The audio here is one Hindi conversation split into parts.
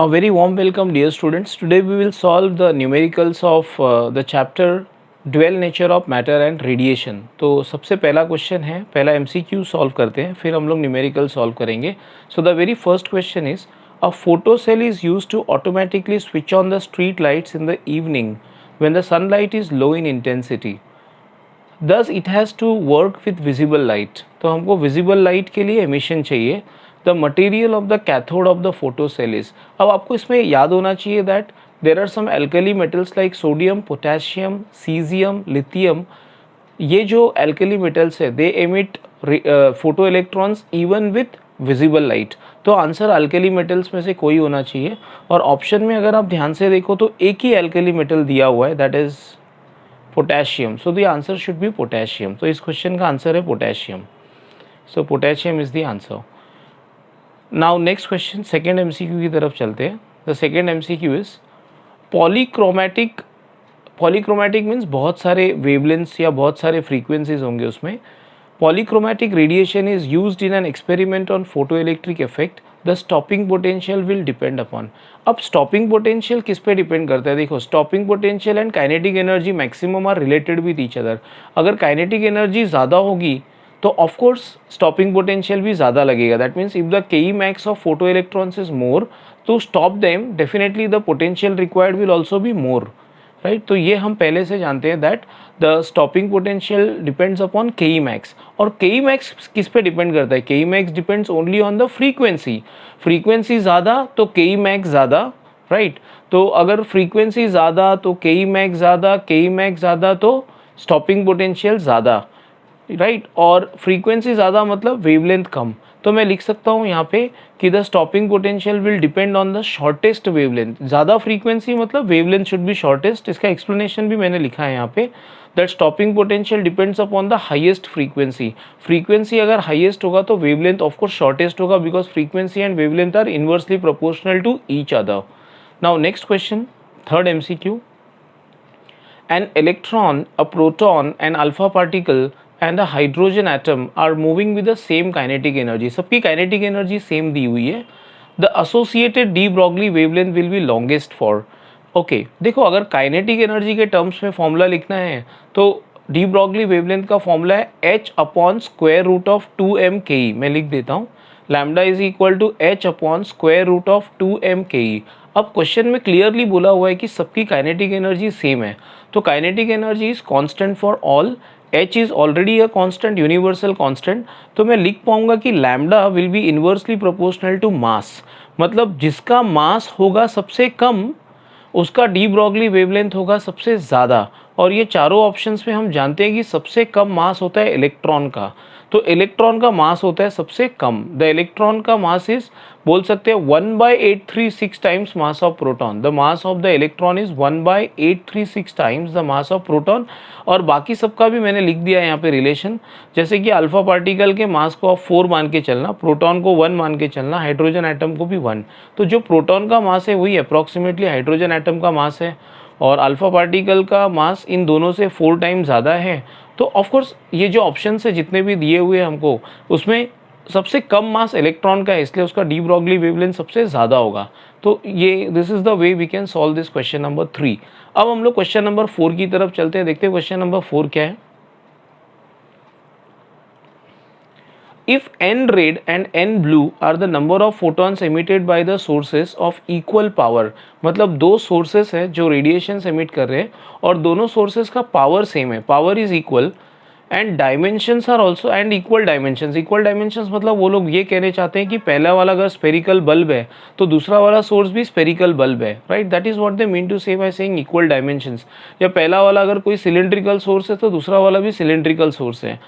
A very warm welcome, dear students. Today we will solve the numericals of the chapter Dual Nature of Matter and Radiation. तो सबसे पहला क्वेश्चन है, पहला MCQ सॉल्व करते हैं, फिर हम लोग न्यूमेरिकल सॉल्व करेंगे. So the very first question is a photo cell is used to automatically switch on the street lights in the evening when the sunlight is low in intensity. Thus it has to work with visible light. तो हमको विजिबल लाइट के लिए एमिशन चाहिए. The material of the cathode of the photo cell is. अब आपको इसमें याद होना चाहिए that there are some alkali metals like sodium, potassium, caesium, lithium. ये जो एल्कली मेटल्स है दे emit photo electrons even with visible light. तो आंसर अल्कली मेटल्स में से कोई होना चाहिए. और ऑप्शन में अगर आप ध्यान से देखो तो एक ही एल्कली मेटल दिया हुआ है, that is potassium. So the answer should be potassium. तो इस क्वेश्चन का आंसर है potassium. So potassium is the answer. Now next question, second MCQ की तरफ चलते हैं. The second MCQ is polychromatic. Polychromatic means बहुत सारे वेवलेंथ्स या बहुत सारे फ्रीक्वेंसीज होंगे उसमें. Polychromatic radiation is used in an experiment on photo electric effect. The stopping potential will depend upon. अब स्टॉपिंग पोटेंशियल किस पे डिपेंड करता है? देखो, stopping potential and kinetic energy maximum are related with each other. अगर काइनेटिक एनर्जी ज़्यादा होगी तो ऑफ कोर्स स्टॉपिंग पोटेंशियल भी ज़्यादा लगेगा. That means if the K max of photoelectrons is more, तो stop them definitely the potential required will also be more, right. तो ये हम पहले से जानते हैं that the stopping potential depends upon K max. और के मैक्स किस पे डिपेंड करता है? K max depends only on the frequency. Frequency ज़्यादा तो के मैक्स ज़्यादा, राइट. तो अगर फ्रीक्वेंसी ज़्यादा तो के मैक्स ज़्यादा, के मैक्स ज़्यादा तो स्टॉपिंग पोटेंशियल ज़्यादा, राइट. और फ्रीक्वेंसी ज़्यादा मतलब वेवलेंथ कम. तो मैं लिख सकता हूँ यहाँ पे कि the stopping potential will depend on the shortest wavelength. ज़्यादा फ्रीक्वेंसी मतलब वेवलेंथ शुड बी शॉर्टेस्ट. इसका एक्सप्लेनेशन भी मैंने लिखा है यहाँ पे, that stopping potential depends upon the highest frequency. Frequency अगर हाईएस्ट होगा तो वेवलेंथ ऑफकोर्स शॉर्टेस्ट होगा, because frequency and wavelength are inversely proportional to each other. Now next question, third MCQ. An electron, a proton, an alpha particle and a hydrogen atom are moving with the same kinetic energy. सबकी kinetic energy same दी हुई है. The associated de Broglie wavelength will be longest for. Okay, देखो अगर काइनेटिक एनर्जी के टर्म्स में फॉर्मूला लिखना है तो डी ब्रॉगली वेवलेंथ का फॉर्मूला है h/√2m/ke. मैं लिख देता हूँ, lambda is equal to h/√2m/ke. अब क्वेश्चन में क्लियरली बोला हुआ है कि सबकी काइनेटिक एनर्जी सेम है. तो kinetic energy is constant for all. h is already a constant, universal constant. तो मैं लिख पाऊंगा कि lambda will be inversely proportional to mass. मतलब जिसका मास होगा सबसे कम उसका डी ब्रॉगली वेवलेंथ होगा सबसे ज़्यादा. और ये चारों ऑप्शंस में हम जानते हैं कि सबसे कम मास होता है इलेक्ट्रॉन का. तो इलेक्ट्रॉन का मास होता है सबसे कम. द इलेक्ट्रॉन का मास इज, बोल सकते हैं 1/836 times mass of proton. The mass of the electron is 1/836 times the mass of proton. और बाकी सबका भी मैंने लिख दिया है यहाँ पे रिलेशन. जैसे कि अल्फा पार्टिकल के मास को आप 4 मान के चलना, प्रोटॉन को 1 मान के चलना, हाइड्रोजन एटम को भी 1. तो जो प्रोटॉन का मास है वही अप्रॉक्सीमेटली हाइड्रोजन एटम का मास है. और अल्फा पार्टिकल का मास इन दोनों से 4 टाइम ज़्यादा है. तो ऑफकोर्स ये जो ऑप्शन है जितने भी दिए हुए हैं हमको, उसमें सबसे कम मास इलेक्ट्रॉन का है, इसलिए उसका डी ब्रॉगली वेवलेंथ सबसे ज़्यादा होगा. तो ये this is the way we can solve this question number 3. अब हम लोग क्वेश्चन नंबर 4 की तरफ चलते हैं. देखते हैं क्वेश्चन नंबर 4 क्या है. If n red and n blue are the number of photons emitted by the sources of equal power, मतलब दो सोर्सेस है जो रेडिएशन एमिट कर रहे हैं और दोनों सोर्सेस का पावर सेम है, power is equal, and dimensions are also and equal dimensions. Equal dimensions मतलब वो लोग ये कहने चाहते हैं कि पहला वाला अगर स्पेरिकल बल्ब है तो दूसरा वाला सोर्स भी स्पेरिकल बल्ब है, right. That is what they mean to say by saying equal dimensions. या पहला वाला अगर कोई सिलेंड्रिकल सोर्स है तो दूसरा वाला भी सिलेंड्रिकल सोर्स है,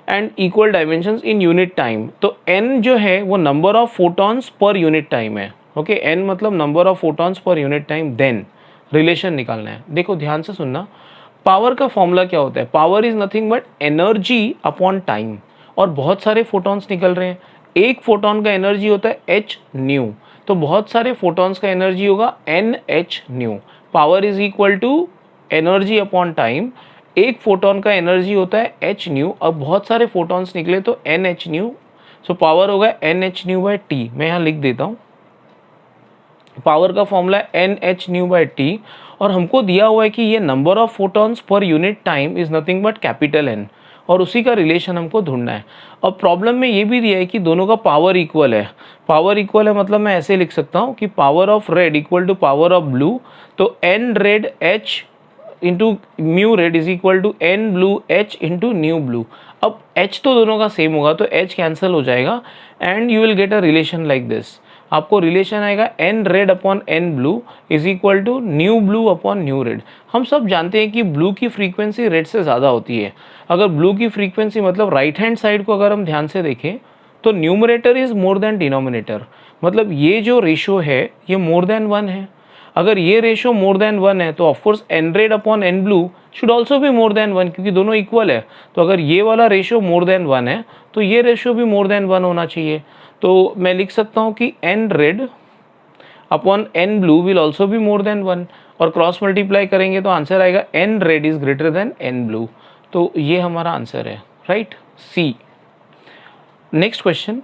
and equal dimensions in unit time. तो n जो है वो number of photons per unit time है. ओके, n मतलब number of photons per unit time. Then relation निकालना है. देखो ध्यान से सुनना, पावर का फॉर्मूला क्या होता है? Power is nothing but energy upon time. और बहुत सारे फोटॉन्स निकल रहे हैं. एक फोटॉन का एनर्जी होता है h न्यू, तो बहुत सारे फोटॉन्स का एनर्जी होगा nh nu. Power is equal to energy upon time. एक फोटोन का एनर्जी होता है h न्यू. अब बहुत सारे फोटॉन्स निकले तो nh न्यू. सो पावर होगा nh न्यू बाय t. मैं यहाँ लिख देता हूँ पावर का formula N H nu by T, और हमको दिया हुआ है कि ये number of photons per unit time is nothing but capital N, और उसी का रिलेशन हमको ढूंढना है। अब प्रॉब्लम में ये भी दिया है कि दोनों का पावर इक्वल है। पावर इक्वल है मतलब मैं ऐसे लिख सकता हूँ कि power of red equal to power of blue, तो n red h into mu red is equal to n blue h into nu blue. अब एच तो दोनों का सेम होगा तो एच कैंसिल हो जाएगा and you will get a relation like this. आपको रिलेशन आएगा N red upon N blue is equal to nu blue upon nu red. हम सब जानते हैं कि ब्लू की फ्रीक्वेंसी रेड से ज़्यादा होती है। अगर ब्लू की फ्रीक्वेंसी मतलब राइट हैंड साइड को अगर हम ध्यान से देखें तो numerator is more than denominator, मतलब ये जो रेशो है ये मोर देन 1 है। अगर ये रेशो मोर देन 1 है तो of course N red upon N blue should also भी मोर देन 1, क्योंकि दोनों इक्वल है। तो अगर ये वाला रेशो मोर देन 1 है तो ये रेशो भी मोर देन 1 होना चाहिए। तो मैं लिख सकता हूँ कि N red upon N blue will also भी मोर देन 1, और क्रॉस मल्टीप्लाई करेंगे तो आंसर आएगा N red is greater than N blue. तो ये हमारा आंसर है, right, C. Next question,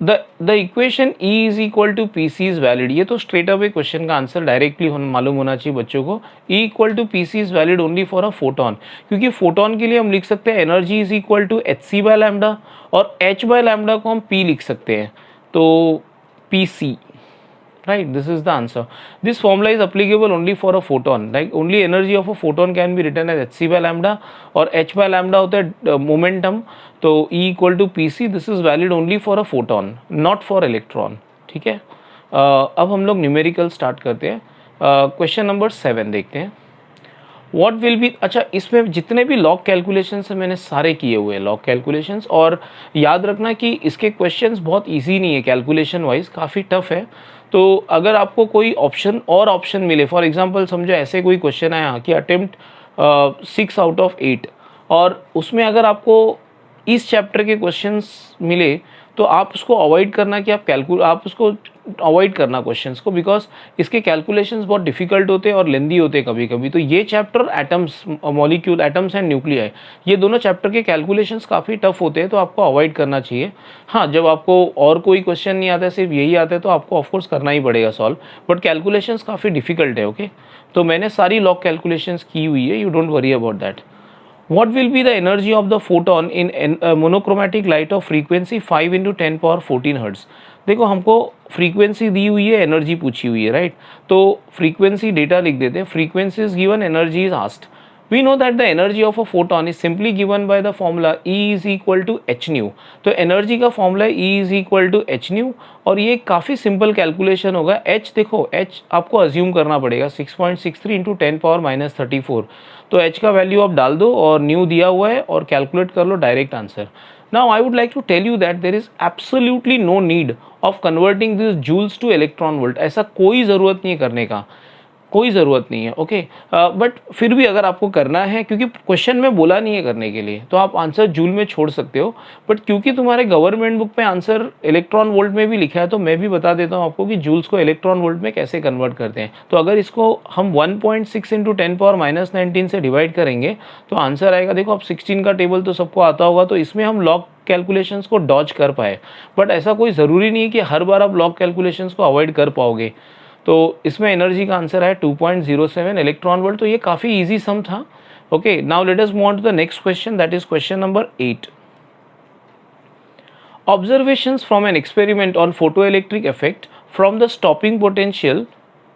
the equation E is equal to P C is valid. ये तो स्ट्रेट अवे क्वेश्चन का आंसर डायरेक्टली मालूम होना चाहिए बच्चों को। E equal to P C is valid only for a photon, क्योंकि फोटोन के लिए हम लिख सकते हैं energy is equal to H C by lambda, और h बाय लैम्डा को हम P लिख सकते हैं, तो P C, right, this is the answer. This formula is applicable only for a photon, like only energy of a photon can be written as hc by lambda, और h by lambda होता है मोमेंटम, तो E equal to P C, this is valid only for a photon not for electron. ठीक है, अब हम लोग न्यूमेरिकल स्टार्ट करते हैं। क्वेश्चन नंबर 7 देखते हैं। व्हाट विल बी, अच्छा इसमें जितने भी लॉग कैलकुलेशंस हैं मैंने सारे किए हुए हैं लॉग कैलकुलेशंस, और याद रखना कि इसके क्वेश्चंस बहुत इजी नहीं है, कैलकुलेशन वाइज काफ़ी टफ है। तो अगर आपको कोई ऑप्शन मिले, फॉर एग्जांपल समझो ऐसे कोई क्वेश्चन आया कि अटेम्प्ट 6 आउट ऑफ 8, और उसमें अगर आपको इस चैप्टर के क्वेश्चंस मिले तो आप उसको अवॉइड करना कि आप उसको अवॉइड करना क्वेश्चंस को, बिकॉज इसके कैलकुलेशंस बहुत डिफिकल्ट होते हैं और लेंदी होते हैं कभी कभी। तो ये chapter atoms, molecule, atoms and nuclei, ये दोनों चैप्टर के कैलकुलेशंस काफ़ी टफ होते हैं, तो आपको अवॉइड करना चाहिए। हाँ, जब आपको और कोई क्वेश्चन नहीं आता है, सिर्फ यही आता है, तो आपको ऑफकोर्स करना ही पड़ेगा सॉल्व, बट कैलकुलेशंस काफ़ी डिफिकल्ट है। ओके, तो मैंने सारी लॉग कैलकुलेशंस की हुई है, you don't worry about that. What will be the energy of the photon in monochromatic light of frequency 5 into 10 power 14 hertz? देखो हमको फ्रीक्वेंसी दी हुई है, एनर्जी पूछी हुई है, राइट, तो फ्रीक्वेंसी डेटा लिख देते हैं। Frequency is given, energy is asked. We know that the energy of a photon is simply given by the formula E is equal to H nu. तो एनर्जी का formula E is equal to H nu, और ये काफ़ी सिंपल कैलकुलेशन होगा। H देखो, H आपको अज्यूम करना पड़ेगा 6.63 इंटू 10 पावर माइनस 34, तो H का वैल्यू आप डाल दो और न्यू दिया हुआ है और कैलकुलेट कर लो, direct answer. Now I would like to tell you that there is absolutely no need of converting this joules to electron volt। ऐसा कोई ज़रूरत नहीं है करने का, कोई ज़रूरत नहीं है। ओके, बट फिर भी अगर आपको करना है, क्योंकि क्वेश्चन में बोला नहीं है करने के लिए, तो आप आंसर जूल में छोड़ सकते हो, बट क्योंकि तुम्हारे गवर्नमेंट बुक में आंसर इलेक्ट्रॉन वोल्ट में भी लिखा है, तो मैं भी बता देता हूँ आपको कि जूल्स को इलेक्ट्रॉन वोल्ट में कैसे कन्वर्ट करते हैं। तो अगर इसको हम 1.6 इंटू 10 पावर माइनस 19 से डिवाइड करेंगे तो आंसर आएगा, देखो अब 16 का टेबल तो सबको आता होगा, तो इसमें हम लॉग कैलकुलेशंस को डॉज कर पाए, बट ऐसा कोई ज़रूरी नहीं है कि हर बार आप लॉग कैलकुलेशंस को अवॉइड कर पाओगे। तो इसमें एनर्जी का आंसर है 2.07 इलेक्ट्रॉन वोल्ट। तो ये काफ़ी इजी सम था। Okay, now let us move on to the next question, that is question number 8। Observations from an experiment on photoelectric effect from the stopping potential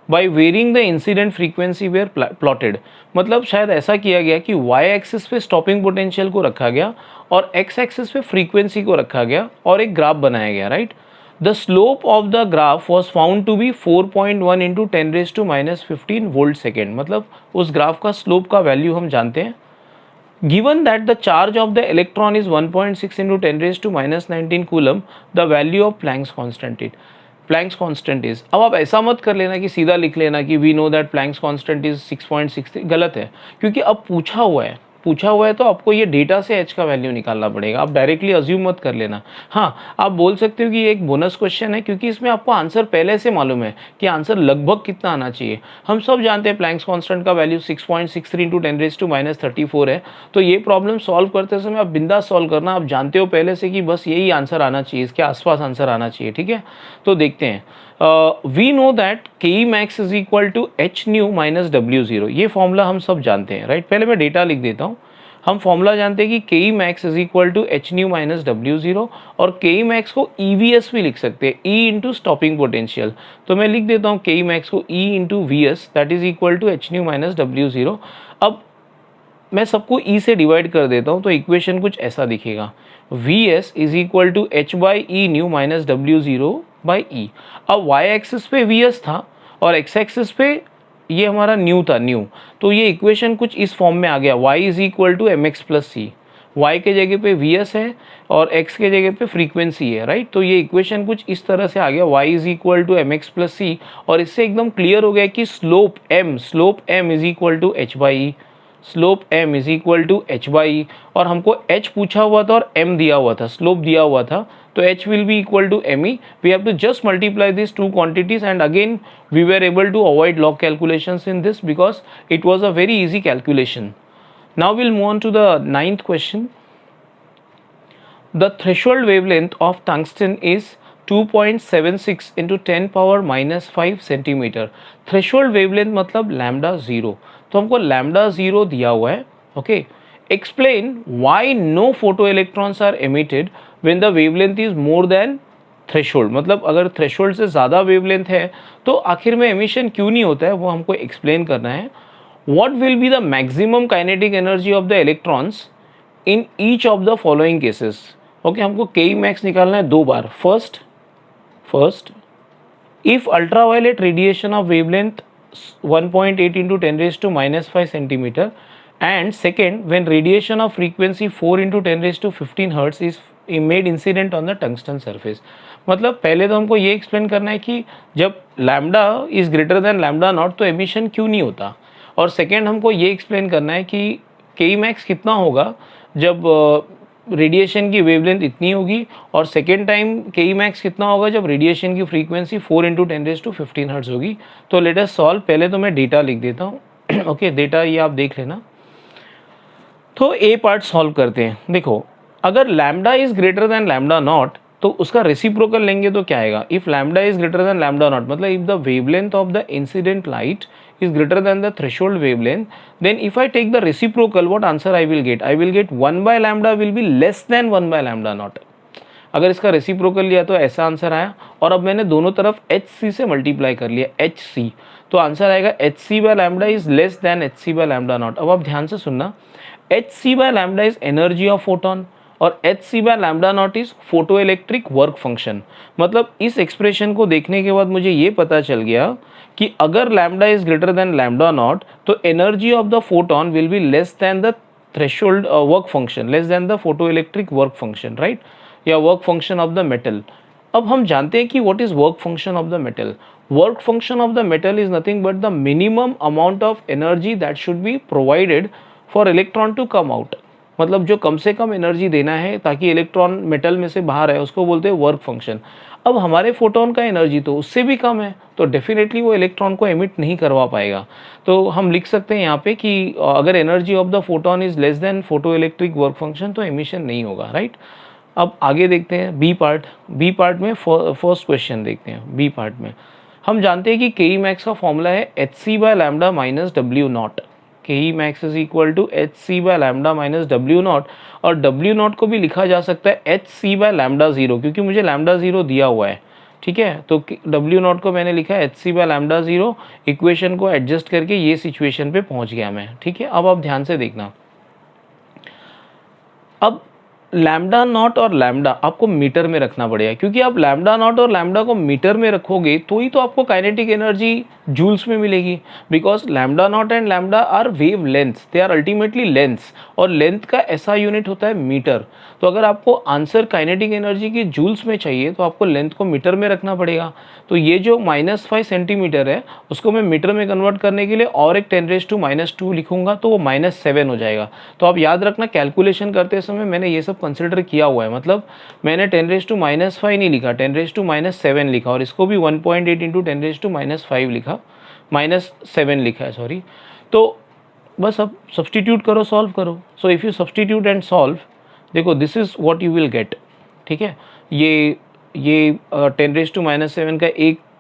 by varying the incident frequency were plotted. मतलब शायद ऐसा किया गया कि वाई एक्सिस पे स्टॉपिंग पोटेंशियल को रखा गया और एक्स एक्सिस पे फ्रीक्वेंसी को रखा गया और एक ग्राफ बनाया गया, right. The slope of the graph was found to be 4.1 into 10 raised to minus 15 volt second। मतलब उस ग्राफ का स्लोप का वैल्यू हम जानते हैं। Given that the charge of the electron is 1.6 into 10 raised to minus 19 coulomb, the value of Planck's constant is। अब आप ऐसा मत कर लेना कि सीधा लिख लेना कि we know that Planck's constant is 6.63, गलत है, क्योंकि अब पूछा हुआ है तो आपको ये डेटा से h का वैल्यू निकालना पड़ेगा। आप डायरेक्टली अज्यूम मत कर लेना। हाँ, आप बोल सकते हो कि ये एक बोनस क्वेश्चन है, क्योंकि इसमें आपको आंसर पहले से मालूम है कि आंसर लगभग कितना आना चाहिए। हम सब जानते हैं प्लैंक्स कांस्टेंट का value 6.63 into 10 raised to minus 34 है। तो ये प्रॉब्लम सॉल्व करते समय आप बिंदास सॉल्व करना, आप जानते हो पहले से कि बस यही आंसर आना चाहिए, इसके आसपास आंसर आना चाहिए। ठीक है, तो देखते हैं। We know that K E max is equal to H nu minus W0, ये फॉर्मूला हम सब जानते हैं, राइट। पहले मैं डेटा लिख देता हूँ। हम फॉर्मूला जानते हैं कि K E max is equal to H nu minus W0, और के ई मैक्स को EVS भी लिख सकते हैं, E इंटू स्टॉपिंग पोटेंशियल। तो मैं लिख देता हूँ के ई मैक्स को E into VS that is equal to H nu minus W0। अब मैं सबको E से डिवाइड कर देता हूँ, तो इक्वेशन कुछ ऐसा दिखेगा, VS is equal to h by e nu minus W0 by e. अब y एक्सिस पे VS था और x एक्सिस पे ये हमारा न्यू था, न्यू। तो ये इक्वेशन कुछ इस फॉर्म में आ गया, y is equal to M x plus C. Y के जगह पे VS है और x के जगह पे फ्रीक्वेंसी है, राइट। तो ये इक्वेशन कुछ इस तरह से आ गया, y is equal to M x plus c. और इससे एकदम क्लियर हो गया कि slope m is equal to h by e, slope m is equal to h by e. और हमको h पूछा हुआ था और m दिया हुआ था, स्लोप दिया हुआ था, तो h will be equal to me. We have to just multiply these two quantities, and again we were able to avoid log calculations in this because it was a very easy calculation. Now we'll move on to the 9th question. The threshold wavelength of tungsten is 2.76 into 10 power minus 5 centimetre. Threshold wavelength मतलब लैम्डा ज़ीरो, तो हमको लैम्डा ज़ीरो दिया हुआ है, okay. Explain why no photo electrons are emitted when the wavelength is more than threshold. मतलब अगर थ्रेशोल्ड से ज़्यादा वेवलेंथ है तो आखिर में एमिशन क्यों नहीं होता है, वो हमको एक्सप्लेन करना है। What will be the maximum kinetic energy of the electrons in each of the following cases. Okay, हमको के ई मैक्स निकालना है दो बार। First if ultraviolet radiation of wavelength 1.8 into 10 raised to minus 5 centimeter, and second when radiation of frequency 4 into 10 raised to 15 hertz is made incident on the tungsten surface। मतलब पहले तो हमको ये एक्सप्लेन करना है कि जब lambda is greater than lambda naught तो एमिशन क्यों नहीं होता, और सेकेंड हमको ये एक्सप्लेन करना है कि के ई मैक्स कितना होगा जब रेडिएशन की वेवलेंथ इतनी होगी, और सेकेंड टाइम के ई मैक्स कितना होगा जब रेडिएशन की frequency 4 into 10 raised to 15 hertz होगी। तो लेट अस सॉल्व। पहले तो मैं डेटा लिख देता हूँ ओके, डेटा ये आप देख लेना। तो ए पार्ट सॉल्व करते हैं। देखो, अगर lambda is greater than lambda naught तो उसका रेसिप्रोकल लेंगे तो क्या आएगा, if lambda is greater than lambda naught मतलब if the wavelength of the incident light is greater than the threshold wavelength, then if I take the reciprocal, what answer I will get? I will get 1 by lambda will be less than 1 by lambda naught। अगर इसका रेसिप्रोकल लिया तो ऐसा आंसर आया, और अब मैंने दोनों तरफ HC से मल्टीप्लाई कर लिया, HC, तो आंसर आएगा HC by lambda is less than HC by lambda naught। अब आप ध्यान से सुनना, HC by lambda is energy of photon और HC by lambda naught is photo electric work function. मतलब इस एक्सप्रेशन को देखने के बाद मुझे ये पता चल गया कि अगर lambda is greater than lambda naught तो energy of the photon will be less than the threshold work function, less than the photo electric work function, right, या work function of the metal. अब हम जानते हैं कि what is work function of the metal. Work function of the metal is nothing but the minimum amount of energy that should be provided for electron to come out. मतलब जो कम से कम एनर्जी देना है ताकि इलेक्ट्रॉन मेटल में से बाहर आए, उसको बोलते हैं वर्क फंक्शन। अब हमारे फोटोन का एनर्जी तो उससे भी कम है, तो डेफिनेटली वो इलेक्ट्रॉन को एमिट नहीं करवा पाएगा। तो हम लिख सकते हैं यहाँ पे कि अगर energy of the photon is less than photo electric work function तो एमिशन नहीं होगा, राइट। अब आगे देखते हैं बी पार्ट में फर्स्ट क्वेश्चन देखते हैं। बी पार्ट में हम जानते हैं कि के ई मैक्स का फॉर्मूला है H C by lambda minus W naught. K E max is equal to H C by lambda minus W naught, और डब्ल्यू नॉट को भी लिखा जा सकता है H C by lambda zero, क्योंकि मुझे लैम्डा ज़ीरो दिया हुआ है, ठीक है। तो डब्ल्यू नॉट को मैंने लिखा है H C by lambda zero. Equation को एडजस्ट करके ये सिचुएशन पे पहुंच गया मैं, ठीक है। अब आप ध्यान से देखना, अब लैम्डा नॉट और लैम्डा आपको मीटर में रखना पड़ेगा, क्योंकि आप लैम्डा नॉट और लैम्डा को मीटर में रखोगे तो ही तो आपको काइनेटिक एनर्जी जूल्स में मिलेगी, because lambda naught and lambda are wave lengths, they are ultimately lengths, और लेंथ का ऐसा यूनिट होता है मीटर। तो अगर आपको आंसर काइनेटिक एनर्जी की जूल्स में चाहिए तो आपको लेंथ को मीटर में रखना पड़ेगा। तो ये जो -5 सेंटीमीटर है उसको मैं मीटर में कन्वर्ट करने के लिए और एक 10⁻² लिखूंगा तो वो -7 हो जाएगा। तो आप याद रखना, कैलकुलेशन करते समय मैंने ये सब कंसिडर किया हुआ है, मतलब मैंने 10⁻5 नहीं लिखा, 10⁻7 लिखा, और इसको भी 1.8 इंटू 10⁻5 लिखा, -7 लिखा है, सॉरी। तो बस अब सब्सटीट्यूट करो, सॉल्व करो। So if you substitute and solve, देखो this is what you will get, ठीक है। ये 10⁻7 का एक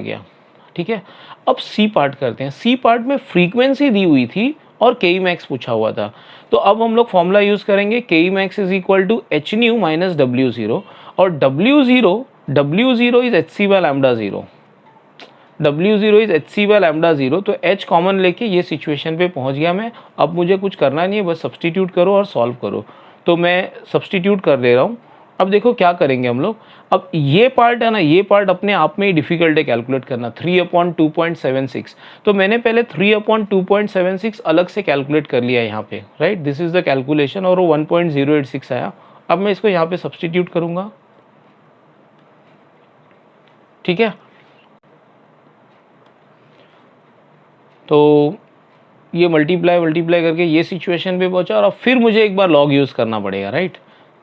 गया, ठीक है। अब सी पार्ट करते हैं। सी पार्ट में फ्रीक्वेंसी दी हुई थी और के ई मैक्स पूछा हुआ था। तो अब हम लोग फॉर्मूला यूज़ करेंगे, K E max is equal to H nu minus W zero, और W zero is h C by lambda zero, W zero is h C by lambda zero. तो एच कॉमन लेके ये सिचुएशन पे पहुंच गया मैं। अब मुझे कुछ करना नहीं है, बस सब्सटीट्यूट करो और सॉल्व करो। तो मैं सब्सटीट्यूट कर दे रहा हूँ। अब देखो क्या करेंगे हम लोग। अब ये पार्ट है ना, ये पार्ट अपने आप में ही डिफिकल्ट है कैलकुलेट करना, 3/2.76। तो मैंने पहले 3/2.76 अलग से कैलकुलेट कर लिया यहाँ पे, right. This is the calculation, और वो 1.086 आया। अब मैं इसको यहाँ पे सब्सटीट्यूट करूँगा, ठीक है। तो ये मल्टीप्लाई करके ये सिचुएशन पे पहुंचा, और अब फिर मुझे एक बार लॉग यूज़ करना पड़ेगा, राइट।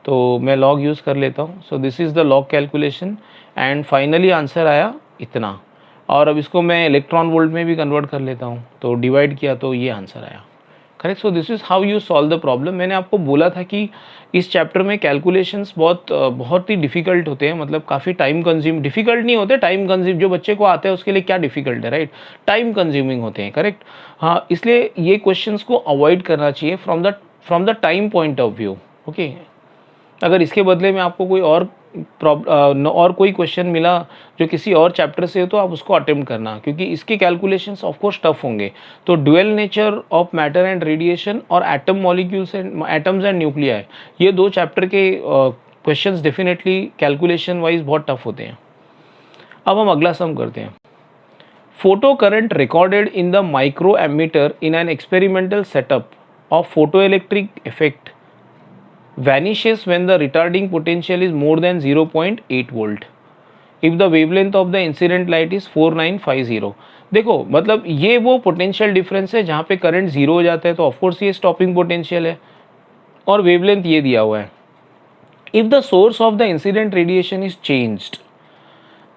तो मैं लॉग यूज़ कर लेता हूँ। So this is the log calculation, and finally answer आया इतना। और अब इसको मैं इलेक्ट्रॉन वोल्ट में भी कन्वर्ट कर लेता हूँ, तो डिवाइड किया तो ये आंसर आया, correct. So this is how you solve the problem. मैंने आपको बोला था कि इस चैप्टर में कैलकुलेशंस बहुत ही डिफ़िकल्ट होते हैं, मतलब काफ़ी टाइम कंज्यूम, डिफ़िकल्ट नहीं होते, टाइम कंज्यूम। जो बच्चे को आता है उसके लिए क्या डिफ़िकल्ट है, राइट, टाइम कंज्यूमिंग होते हैं, करेक्ट। हाँ, इसलिए ये क्वेश्चंस को अवॉइड करना चाहिए from the time point of view, okay. अगर इसके बदले में आपको कोई और कोई क्वेश्चन मिला जो किसी और चैप्टर से हो, तो आप उसको अटेम्प्ट करना, क्योंकि इसके कैलकुलेशंस ऑफ कोर्स टफ होंगे। तो dual nature of matter and radiation और atom molecules and atoms and nuclei, ये दो चैप्टर के क्वेश्चंस डेफिनेटली कैलकुलेशन वाइज बहुत टफ होते हैं। अब हम अगला सम करते हैं। Photo current recorded in the micro ammeter in an experimental setup of photoelectric effect vanishes when the retarding potential is more than 0.8 volt if the wavelength of the incident light is 4950। देखो, मतलब ये वो पोटेंशियल डिफरेंस है जहाँ पे करंट जीरो हो जाता है, तो ऑफकोर्स ये स्टॉपिंग पोटेंशियल है, और वेवलेंथ ये दिया हुआ है। If the source of the incident radiation is changed,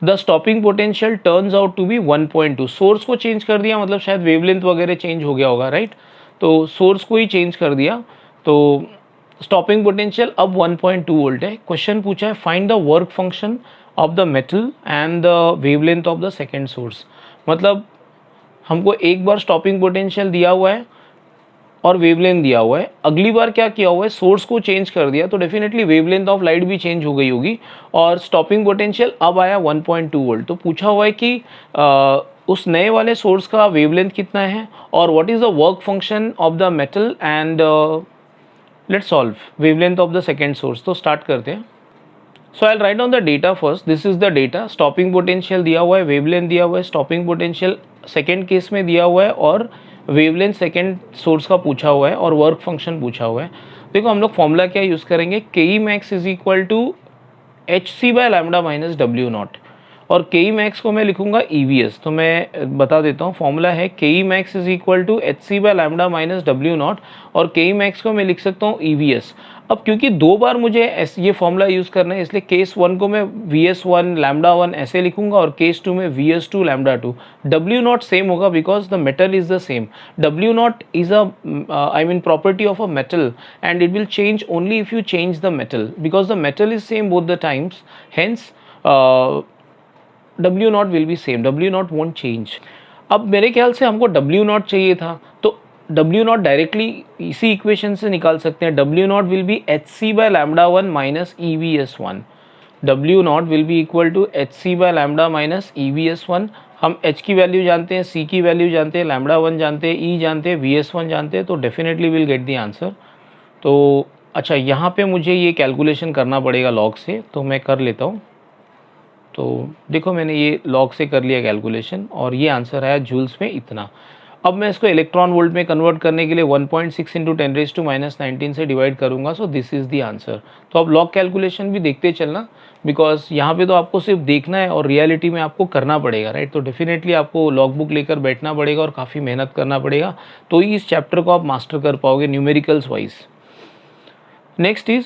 the stopping potential turns out to be 1.2। Source को चेंज कर दिया, मतलब शायद वेवलेंथ वगैरह चेंज हो गया होगा, राइट। तो सोर्स को ही चेंज कर दिया, तो स्टॉपिंग पोटेंशियल अब 1.2 वोल्ट है। क्वेश्चन पूछा है find the work function of the metal and the wavelength of the second source. मतलब हमको एक बार स्टॉपिंग पोटेंशियल दिया हुआ है और वेवलेंथ दिया हुआ है, अगली बार क्या किया हुआ है, सोर्स को चेंज कर दिया, तो डेफिनेटली वेवलेंथ ऑफ लाइट भी चेंज हो गई होगी, और स्टॉपिंग पोटेंशियल अब आया 1.2 वोल्ट। तो पूछा हुआ है कि उस नए वाले सोर्स का वेवलेंथ कितना है, और what is the work function of the metal and let's solve wavelength of the second source. तो स्टार्ट करते हैं। So I write on the data first. This is the data. Stopping potential दिया हुआ है, वेवलेंथ दिया हुआ है, स्टॉपिंग पोटेंशियल सेकेंड केस में दिया हुआ है, और वेवलेंथ सेकेंड सोर्स का पूछा हुआ है, और वर्क फंक्शन पूछा हुआ है। देखो हम लोग फॉर्मूला क्या यूज़ करेंगे, K E max is equal to H C by lambda minus W naught, और के ई मैक्स को मैं लिखूंगा ई वी एस। तो मैं बता देता हूँ, फॉर्मूला है K E max is equal to H C by lambda minus W naught, और के ई मैक्स को मैं लिख सकता हूँ ई वी एस। अब क्योंकि दो बार मुझे ये फॉर्मूला यूज़ करना है, इसलिए केस वन को मैं V S one lambda one ऐसे लिखूंगा, और केस टू में V S two lambda two. W naught same होगा because the metal is the same. W naught is I mean property of a metal, and it will change only if you change the metal, because the metal is same both the times, hence W naught will be same, W naught won't change। अब मेरे ख्याल से हमको डब्ल्यू नॉट चाहिए था, तो डब्ल्यू नॉट डायरेक्टली इसी इक्वेशन से निकाल सकते हैं। W naught will be H C by lambda one minus E V S one. W naught will be equal to H C by lambda minus E V S one. हम h की वैल्यू जानते हैं, c की वैल्यू जानते हैं, लैम्डा वन जानते हैं, e जानते हैं, वी एस वन जानते हैं, तो definitely will get the answer. तो अच्छा, यहाँ पे मुझे ये कैलकुलेशन करना पड़ेगा लॉग से, तो मैं कर लेता हूँ। तो देखो मैंने ये लॉग से कर लिया कैलकुलेशन और ये आंसर आया जूल्स में इतना। अब मैं इसको इलेक्ट्रॉन वोल्ट में कन्वर्ट करने के लिए 1.6 इंटू 10⁻⁻⁹ से डिवाइड करूंगा, so this is the answer. तो अब लॉग कैलकुलेशन भी देखते चलना, बिकॉज यहाँ पे तो आपको सिर्फ देखना है और रियलिटी में आपको करना पड़ेगा, राइट। तो डेफिनेटली आपको लॉग बुक लेकर बैठना पड़ेगा और काफ़ी मेहनत करना पड़ेगा, तो ही इस चैप्टर को आप मास्टर कर पाओगे numericals wise. Next is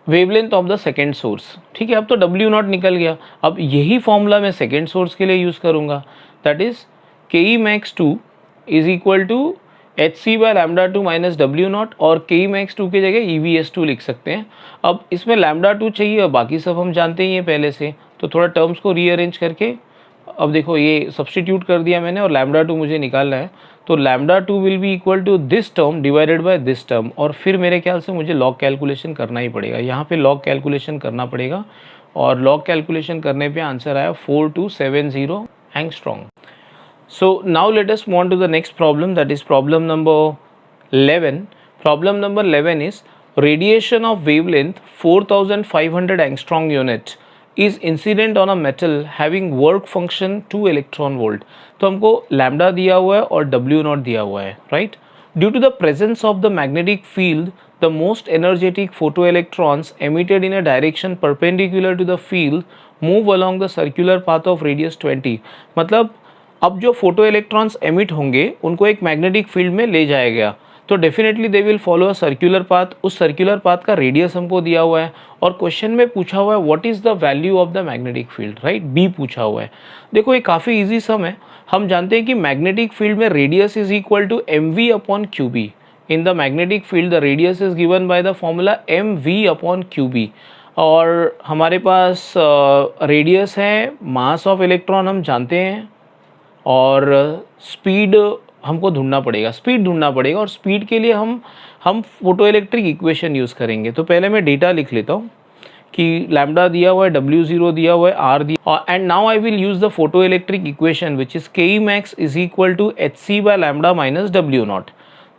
wavelength of the second source. ठीक है, अब तो डब्ल्यू नॉट निकल गया, अब यही फॉर्मूला मैं सेकेंड सोर्स के लिए यूज़ करूँगा, that is K E max two is equal to H C by lambda two minus W naught, और के ई मैक्स टू की जगह ई वी एस टू लिख सकते हैं। अब इसमें लैम्डा टू चाहिए और बाकी सब हम जानते ही हैं पहले से, तो थोड़ा टर्म्स को रीअरेंज करके अब देखो ये सब्सटीट्यूट कर दिया मैंने और लैम्डा टू मुझे निकालना है, तो lambda two will be equal to this term divided by this term, और फिर मेरे ख्याल से मुझे लॉग कैलकुलेशन करना ही पड़ेगा, यहाँ पे लॉग कैलकुलेशन करना पड़ेगा, और लॉग कैलकुलेशन करने पे आंसर आया 4270 angstrom. So now let us move on to the next problem, that is problem number 11. Problem number 11 is radiation of wavelength 4500 angstrom unit is incident on a metal having work function 2 electron volt. तो हमको लैम्डा दिया हुआ है और W नॉट दिया हुआ है, right. Due to the presence of the magnetic field, the most energetic photoelectrons emitted in a direction perpendicular to the field move along the circular path of radius 20. मतलब अब जो फोटो इलेक्ट्रॉन्स एमिट होंगे उनको एक मैग्नेटिक फील्ड में ले जाया गया, तो definitely they will follow a circular path. उस सर्कुलर पाथ का रेडियस हमको दिया हुआ है और क्वेश्चन में पूछा हुआ है what is the value of the magnetic field, right, B पूछा हुआ है। देखो ये काफ़ी इजी सम है, हम जानते हैं कि मैग्नेटिक फील्ड में radius is equal to M V upon Q B. In the magnetic field the radius is given by the formula M V upon Q B, और हमारे पास रेडियस है, मास ऑफ इलेक्ट्रॉन हम जानते हैं, और स्पीड हमको ढूंढना पड़ेगा, स्पीड ढूंढना पड़ेगा, और स्पीड के लिए हम फोटो इलेक्ट्रिक इक्वेशन यूज़ करेंगे। तो पहले मैं डेटा लिख लेता हूँ कि लैम्डा दिया हुआ है, W0 दिया हुआ है, R दिया, and now I will use the photo electric equation which is K E max is equal to H C by lambda minus W naught.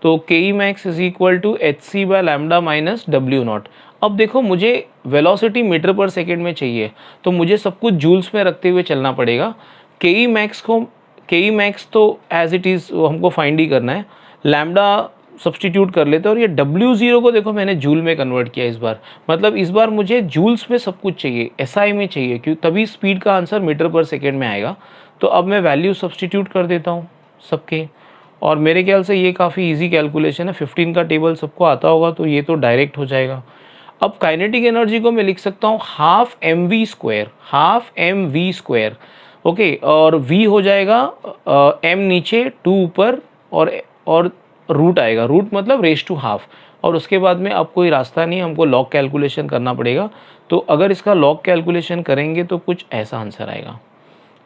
तो K E max is equal to H C by lambda minus W naught. अब देखो मुझे वेलोसिटी मीटर पर सेकेंड में चाहिए, तो मुझे सब कुछ जूल्स में रखते हुए चलना पड़ेगा। के ई मैक्स तो एज इट इज़ हमको फाइंड ही करना है, लैम्डा सब्सटीट्यूट कर लेते हैं, और ये W0 को देखो मैंने जूल में कन्वर्ट किया इस बार, मतलब इस बार मुझे जूल्स में सब कुछ चाहिए, SI में चाहिए, क्यों, तभी स्पीड का आंसर मीटर पर सेकेंड में आएगा। तो अब मैं वैल्यू सब्सटीट्यूट कर देता हूँ सबके, और मेरे ख्याल से ये काफ़ी इजी कैलकुलेशन है, 15 का टेबल सबको आता होगा, तो ये तो डायरेक्ट हो जाएगा। अब काइनेटिक एनर्जी को मैं लिख सकता हूँ half M V square, okay, और v हो जाएगा m नीचे 2 ऊपर, और रूट आएगा, रूट मतलब रेस टू हाफ, और उसके बाद में अब कोई रास्ता नहीं, हमको लॉग कैलकुलेशन करना पड़ेगा। तो अगर इसका लॉग कैलकुलेशन करेंगे तो कुछ ऐसा आंसर आएगा,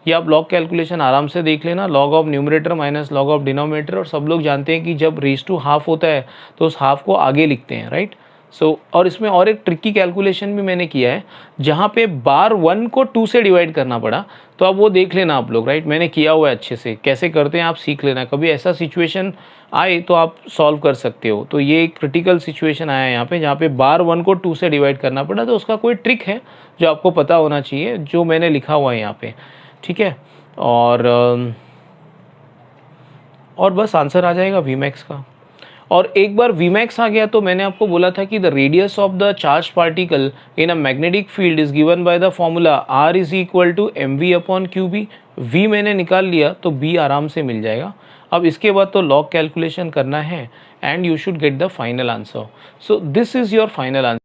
ये आप लॉग कैलकुलेशन आराम से देख लेना, log of numerator minus log of denominator, और सब लोग जानते हैं कि जब रेस टू हाफ होता है तो उस हाफ को आगे लिखते हैं, राइट। सो और इसमें और एक ट्रिकी कैलकुलेशन भी मैंने किया है, जहाँ पे बार 1 को 2 से डिवाइड करना पड़ा, तो अब वो देख लेना आप लोग, राइट, मैंने किया हुआ है अच्छे से, कैसे करते हैं आप सीख लेना, कभी ऐसा सिचुएशन आए तो आप सॉल्व कर सकते हो। तो ये एक क्रिटिकल सिचुएशन आया है यहाँ पे, जहाँ पे बार 1 को 2 से डिवाइड करना पड़ा, तो उसका कोई ट्रिक है जो आपको पता होना चाहिए, जो मैंने लिखा हुआ है यहाँ पे, ठीक है। और बस आंसर आ जाएगा वी मैक्स का। और एक बार Vmax आ गया तो मैंने आपको बोला था कि the radius of the charge particle in a magnetic field is given by the formula R is equal to M V upon Q B. V मैंने निकाल लिया तो B आराम से मिल जाएगा। अब इसके बाद तो लॉग कैलकुलेशन करना है and you should get the final answer. So this is your final answer.